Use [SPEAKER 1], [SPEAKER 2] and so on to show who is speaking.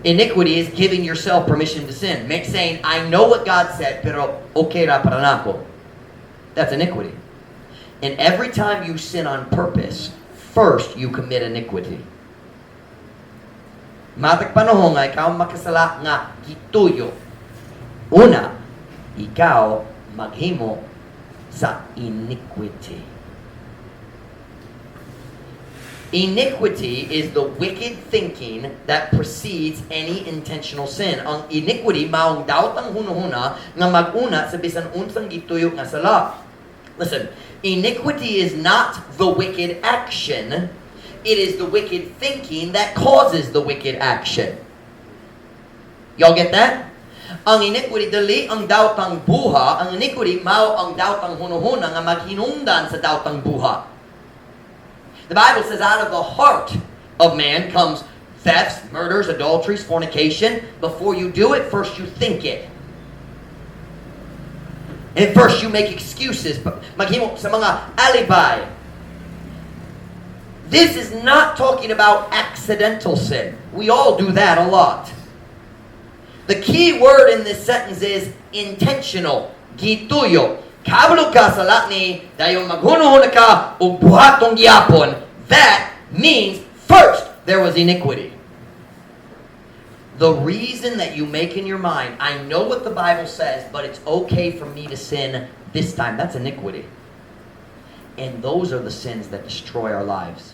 [SPEAKER 1] Iniquity is giving yourself permission to sin. Saying, I know what God said, pero okay ra para nako. That's iniquity. And every time you sin on purpose, first you commit iniquity. Matag panahon nga ikaw makasala nga gituyo. Una, ikaw maghimo sa iniquity. Iniquity is the wicked thinking that precedes any intentional sin. Ang iniquity maong daot ang hunahuna nga maguna sa bisan unsang gituyo nga sala. Listen, iniquity is not the wicked action. It is the wicked thinking that causes the wicked action. Y'all get that? Ang iniquity dali ang daotang buha, ang iniquity mao ang daotang hunahuna nga maghinungdan sa daotang buha. The Bible says out of the heart of man comes thefts, murders, adulteries, fornication. Before you do it, first you think it. And first you make excuses. Maghimo sa mga alibi. This is not talking about accidental sin. We all do that a lot. The key word in this sentence is intentional. Gituyo. Kabalo ka sa latni, dayon maghuno-huno ka o buhatong gyapon. That means first there was iniquity. The reason that you make in your mind, I know what the Bible says, but it's okay for me to sin this time, that's iniquity. And those are the sins that destroy our lives.